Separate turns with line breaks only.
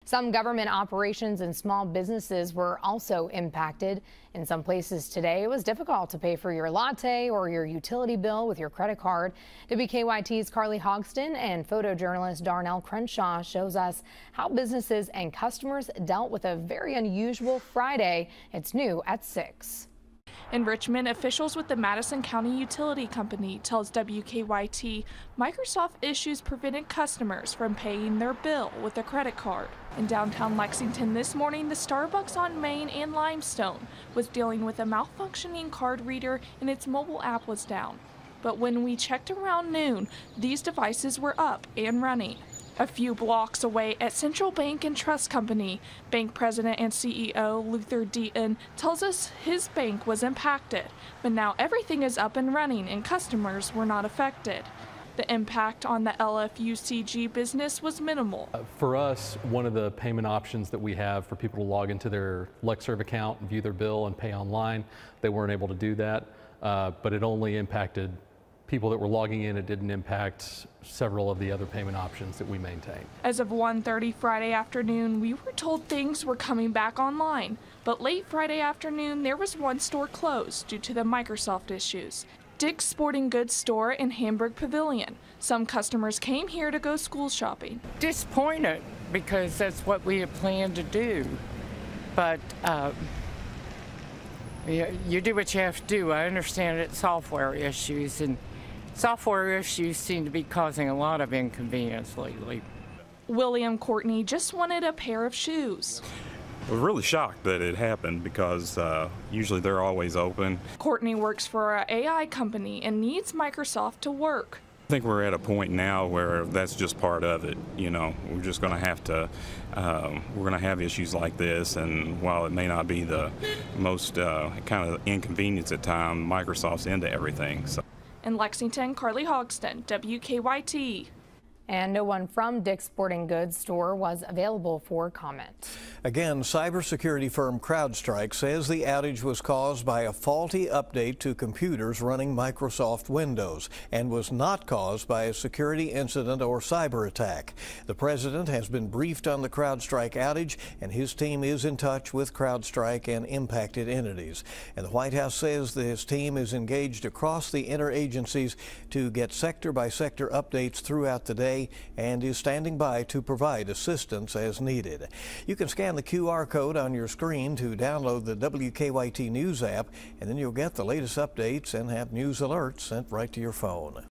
Some government operations and small businesses were also impacted. In some places today, it was difficult to pay for your latte or your utility bill with your credit card. WKYT's Carly Hogston and photojournalist Darnell Crenshaw shows us how businesses and customers dealt with a very unusual Friday. It's new at 6.
In Richmond, officials with the Madison County Utility Company tells WKYT Microsoft issues prevented customers from paying their bill with a credit card. In downtown Lexington this morning, the Starbucks on Main and Limestone was dealing with a malfunctioning card reader and its mobile app was down. But when we checked around noon, these devices were up and running. A few blocks away at Central Bank and Trust Company, bank president and CEO Luther Deaton tells us his bank was impacted, but now everything is up and running and customers were not affected. The impact on the LFUCG business was minimal.
For us, one of the payment options that we have for people to log into their LexServe account and view their bill and pay online, they weren't able to do that, but it only impacted people that were logging in. It didn't impact several of the other payment options that we maintain.
As of 1:30 Friday afternoon, we were told things were coming back online. But late Friday afternoon, there was one store closed due to the Microsoft issues. Dick's Sporting Goods store in Hamburg Pavilion. Some customers came here to go school shopping.
Disappointed because that's what we had planned to do. But you do what you have to do. I understand it's software issues, and software issues seem to be causing a lot of inconvenience lately.
William Courtney just wanted a pair of shoes.
I was really shocked that it happened because usually they're always open.
Courtney works for an AI company and needs Microsoft to work.
I think we're at a point now where that's just part of it. You know, we're just going to have to, we're going to have issues like this, and while it may not be the most kind of inconvenience at times, Microsoft's into everything. So.
In Lexington, Carly Hogston, WKYT.
And no one from Dick's Sporting Goods store was available for comment.
Again, cybersecurity firm CrowdStrike says the outage was caused by a faulty update to computers running Microsoft Windows and was not caused by a security incident or cyber attack. The president has been briefed on the CrowdStrike outage, and his team is in touch with CrowdStrike and impacted entities. And the White House says that his team is engaged across the interagencies to get sector-by-sector updates throughout the day and is standing by to provide assistance as needed. You can scan the QR code on your screen to download the WKYT News app, and then you'll get the latest updates and have news alerts sent right to your phone.